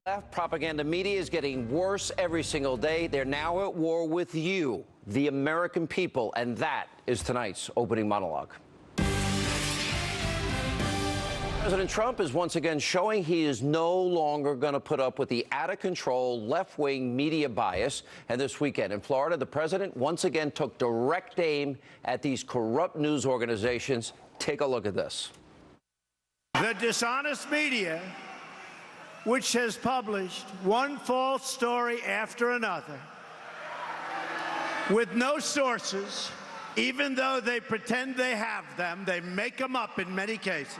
Left propaganda media is getting worse every single day. They're now at war with you, the American people, and that is tonight's opening monologue. President Trump is once again showing he is no longer going to put up with the out-of-control left-wing media bias. And this weekend in Florida, the president once again took direct aim at these corrupt news organizations. Take a look at this. The dishonest media, which has published one false story after another, with no sources, even though they pretend they have them, they make them up in many cases.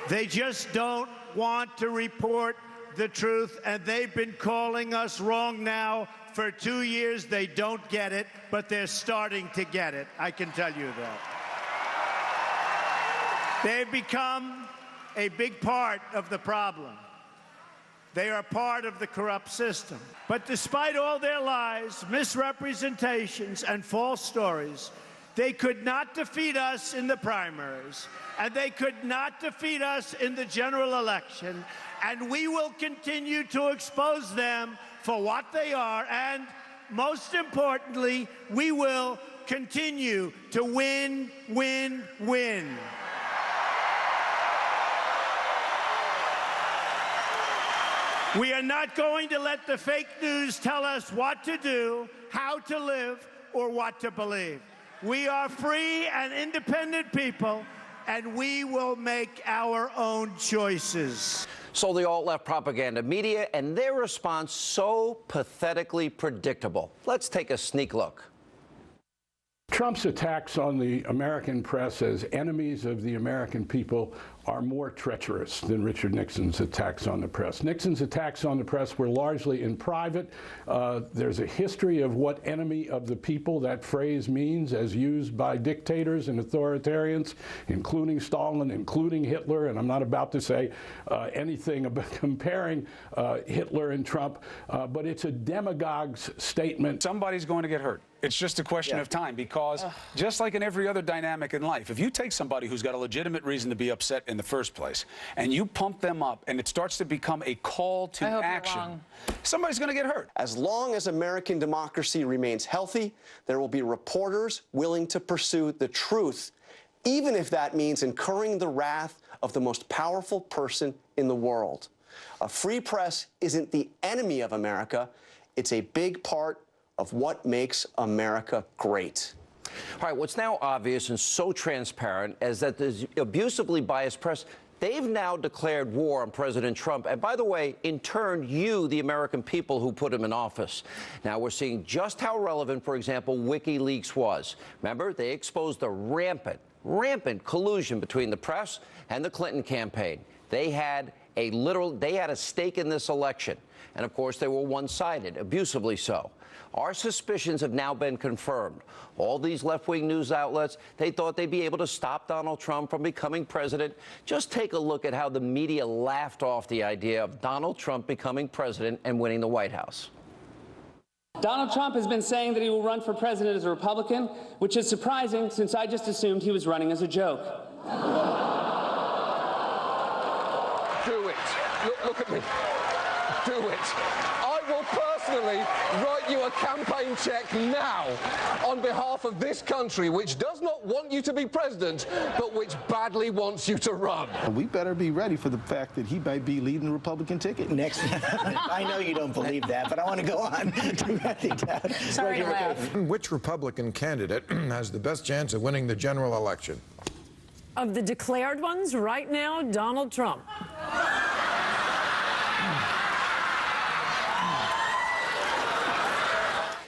They just don't want to report the truth, and they've been calling us wrong now for 2 years. They don't get it, but they're starting to get it. I can tell you that. They've become a big part of the problem. They are part of the corrupt system. But despite all their lies, misrepresentations, and false stories, they could not defeat us in the primaries, and they could not defeat us in the general election, and we will continue to expose them for what they are, and most importantly, we will continue to win, win, win. We are not going to let the fake news tell us what to do, how to live, or what to believe. We are free and independent people, and we will make our own choices. So the alt-left propaganda media and their response so pathetically predictable. Let's take a sneak look. Trump's attacks on the American press as enemies of the American people are more treacherous than Richard Nixon's attacks on the press. Nixon's attacks on the press were largely in private. There's a history of what enemy of the people that phrase means as used by dictators and authoritarians, including Stalin, including Hitler, and I'm not about to say anything about comparing Hitler and Trump, but it's a demagogue's statement. Somebody's going to get hurt. It's just a question of time, because just like in every other dynamic in life, if you take somebody who's got a legitimate reason to be upset in the first place and you pump them up and it starts to become a call to action, somebody's going to get hurt. As long as American democracy remains healthy, there will be reporters willing to pursue the truth, even if that means incurring the wrath of the most powerful person in the world. A free press isn't the enemy of America. It's a big part of what makes America great. All right, what's now obvious and so transparent is that the abusively biased press, they've now declared war on President Trump. And by the way, in turn, you, the American people who put him in office. Now we're seeing just how relevant, for example, WikiLeaks was. Remember, they exposed the rampant collusion between the press and the Clinton campaign. They had a stake in this election. And of course, they were one-sided, abusively so. Our suspicions have now been confirmed. All these left-wing news outlets, they thought they'd be able to stop Donald Trump from becoming president. Just take a look at how the media laughed off the idea of Donald Trump becoming president and winning the White House. Donald Trump has been saying that he will run for president as a Republican, which is surprising since I just assumed he was running as a joke. Do it. Look at me. Do it. I will personally write you a campaign check now on behalf of this country, which does not want you to be president, but which badly wants you to run. We better be ready for the fact that he might be leading the Republican ticket next. I know you don't believe that, but I want to go on. Sorry to laugh. Which Republican candidate has the best chance of winning the general election? Of the declared ones right now, Donald Trump.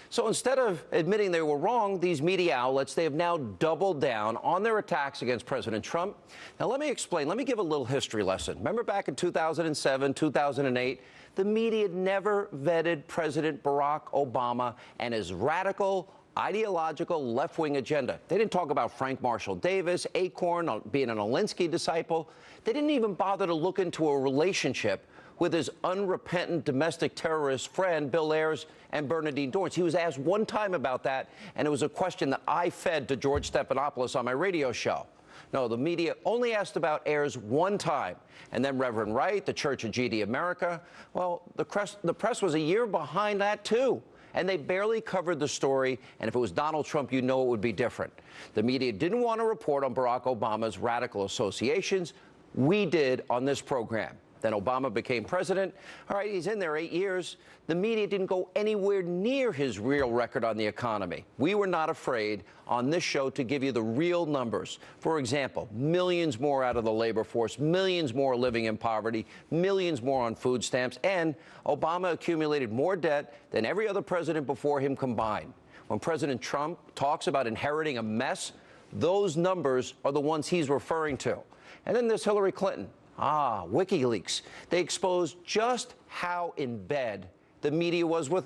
So instead of admitting they were wrong, these media outlets, they have now doubled down on their attacks against President Trump. Now, let me explain. Let me give a little history lesson. Remember back in 2007, 2008, the media never vetted President Barack Obama and his radical, ideological left-wing agenda. They didn't talk about Frank Marshall Davis, Acorn, being an Alinsky disciple. They didn't even bother to look into a relationship with his unrepentant domestic terrorist friend, Bill Ayers and Bernardine Dohrns. He was asked one time about that, and it was a question that I fed to George Stephanopoulos on my radio show. No, the media only asked about Ayers one time. And then Reverend Wright, the Church of GD America, well, the press was a year behind that, too. And they barely covered the story. And if it was Donald Trump, you know it would be different. The media didn't want to report on Barack Obama's radical associations. We did on this program. Then Obama became president. All right, he's in there 8 years. The media didn't go anywhere near his real record on the economy. We were not afraid on this show to give you the real numbers. For example, millions more out of the labor force, millions more living in poverty, millions more on food stamps, and Obama accumulated more debt than every other president before him combined. When President Trump talks about inheriting a mess, those numbers are the ones he's referring to. And then there's Hillary Clinton. WikiLeaks. They exposed just how in bed the media was with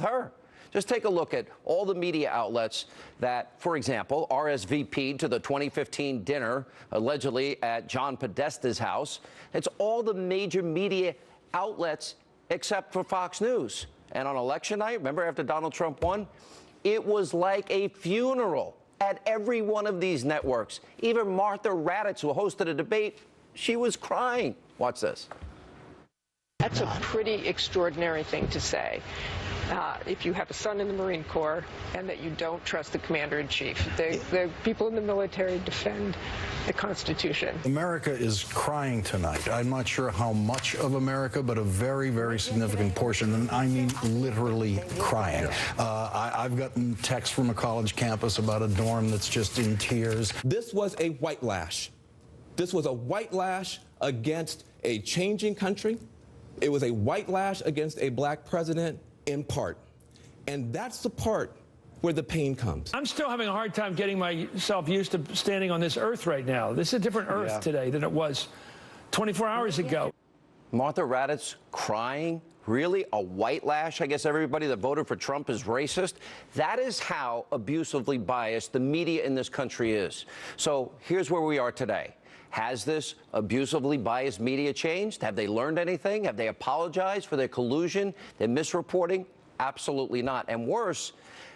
her. Just take a look at all the media outlets that, for example, RSVP'd to the 2015 dinner, allegedly at John Podesta's house. It's all the major media outlets except for Fox News. And on election night, remember after Donald Trump won, it was like a funeral at every one of these networks. Even Martha Raddatz, who hosted a debate, she was crying. Watch this. That's a pretty extraordinary thing to say. If you have a son in the Marine Corps and that you don't trust the commander-in-chief. The people in the military defend the Constitution. America is crying tonight. I'm not sure how much of America, but a very, very significant portion, and I mean literally crying. I've gotten texts from a college campus about a dorm that's just in tears. This was a white lash. This was a white lash against a changing country. It was a white lash against a black president in part. And that's the part where the pain comes. I'm still having a hard time getting myself used to standing on this earth right now. This is a different earth today than it was 24 hours ago. Martha Raddatz crying? Really? A white lash? I guess everybody that voted for Trump is racist? That is how abusively biased the media in this country is. So here's where we are today. Has this abusively biased media changed? Have they learned anything? Have they apologized for their collusion, their misreporting? Absolutely not. And worse,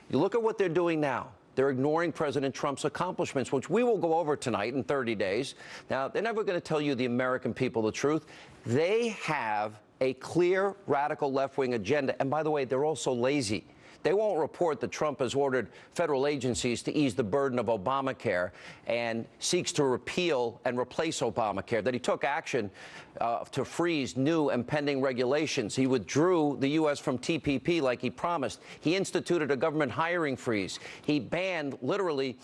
you look at what they're doing now. They're ignoring President Trump's accomplishments, which we will go over tonight in 30 days. Now, they're never going to tell you, the American people, the truth. They have a clear radical left-wing agenda. And by the way, they're also lazy. They won't report that Trump has ordered federal agencies to ease the burden of Obamacare and seeks to repeal and replace Obamacare, that he took action to freeze new and pending regulations. He withdrew the U.S. from TPP like he promised. He instituted a government hiring freeze. He banned literally,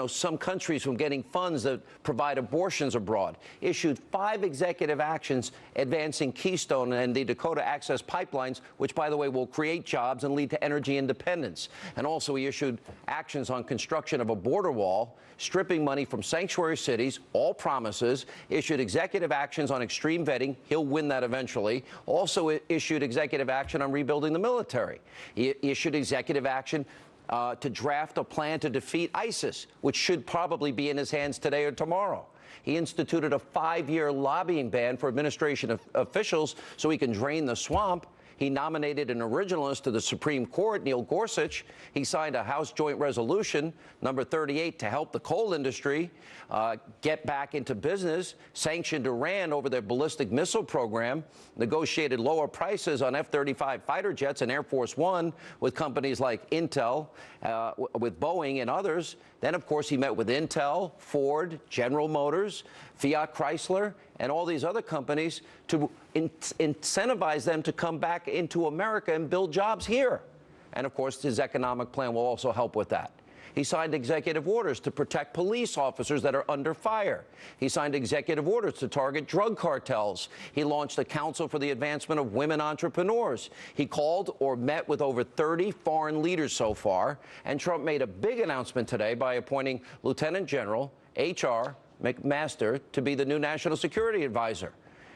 some countries from getting funds that provide abortions abroad, issued 5 executive actions advancing Keystone and the Dakota Access pipelines, which, by the way, will create jobs and lead to energy independence. And also he issued actions on construction of a border wall, stripping money from sanctuary cities, all promises, issued executive actions on extreme vetting. He'll win that eventually. Also issued executive action on rebuilding the military. He issued executive action to draft a plan to defeat ISIS, which should probably be in his hands today or tomorrow. He instituted a 5-year lobbying ban for administration officials so he can drain the swamp. He nominated an originalist to the Supreme Court, Neil Gorsuch. He signed a House Joint Resolution, number 38, to help the coal industry get back into business, sanctioned Iran over their ballistic missile program, negotiated lower prices on F-35 fighter jets and Air Force One with companies like Intel, with Boeing and others. Then, of course, he met with Intel, Ford, General Motors, Fiat Chrysler, and all these other companies to incentivize them to come back into America and build jobs here. And, of course, his economic plan will also help with that. He signed executive orders to protect police officers that are under fire. He signed executive orders to target drug cartels. He launched a council for the advancement of women entrepreneurs. He called or met with over 30 foreign leaders so far. And Trump made a big announcement today by appointing Lieutenant General H.R. McMaster to be the new National Security Advisor.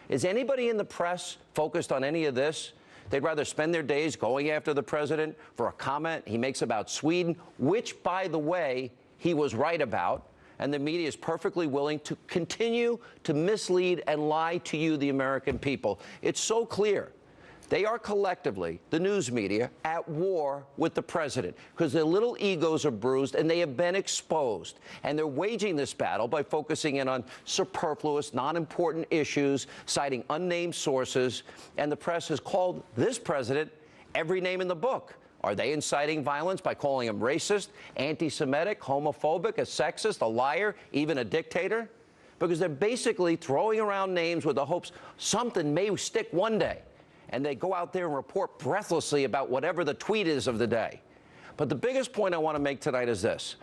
Is anybody in the press focused on any of this? They'd rather spend their days going after the president for a comment he makes about Sweden, which, by the way, he was right about. And the media is perfectly willing to continue to mislead and lie to you, the American people. It's so clear. They are collectively, the news media, at war with the president because their little egos are bruised and they have been exposed. And they're waging this battle by focusing in on superfluous, non-important issues, citing unnamed sources. And the press has called this president every name in the book. Are they inciting violence by calling him racist, anti-Semitic, homophobic, a sexist, a liar, even a dictator? Because they're basically throwing around names with the hopes something may stick one day. And they go out there and report breathlessly about whatever the tweet is of the day. But the biggest point I want to make tonight is this.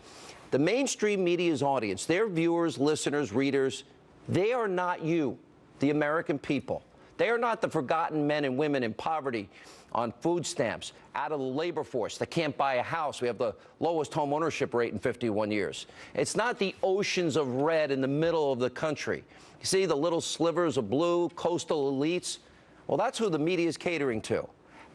The mainstream media's audience, their viewers, listeners, readers, they are not you, the American people. They are not the forgotten men and women in poverty, on food stamps, out of the labor force that can't buy a house. We have the lowest home ownership rate in 51 years. It's not the oceans of red in the middle of the country. You see the little slivers of blue, coastal elites? Well, that's who the media is catering to.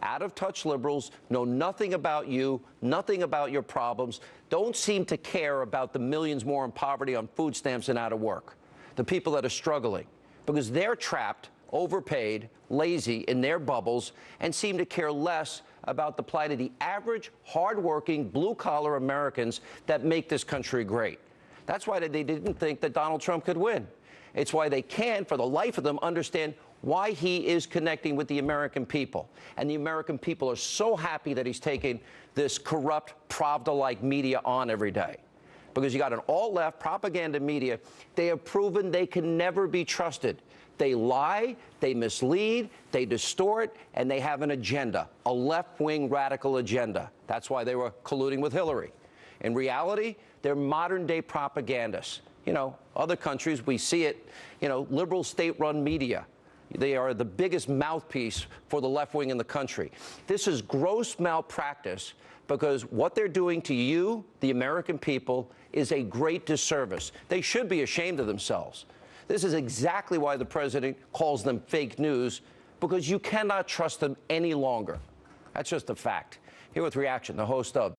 Out-of-touch liberals know nothing about you, nothing about your problems, don't seem to care about the millions more in poverty on food stamps and out of work, the people that are struggling, because they're trapped, overpaid, lazy in their bubbles, and seem to care less about the plight of the average, hardworking, blue-collar Americans that make this country great. That's why they didn't think that Donald Trump could win. It's why they can't, for the life of them, understand why he is connecting with the American people. And the American people are so happy that he's taking this corrupt, Pravda-like media on every day. Because you got an alt-left propaganda media, they have proven they can never be trusted. They lie, they mislead, they distort, and they have an agenda, a left-wing radical agenda. That's why they were colluding with Hillary. In reality, they're modern-day propagandists. You know, other countries, we see it, you know, liberal state-run media. They are the biggest mouthpiece for the left wing in the country. This is gross malpractice because what they're doing to you, the American people, is a great disservice. They should be ashamed of themselves. This is exactly why the president calls them fake news, because you cannot trust them any longer. That's just a fact. Here with Reaction, the host of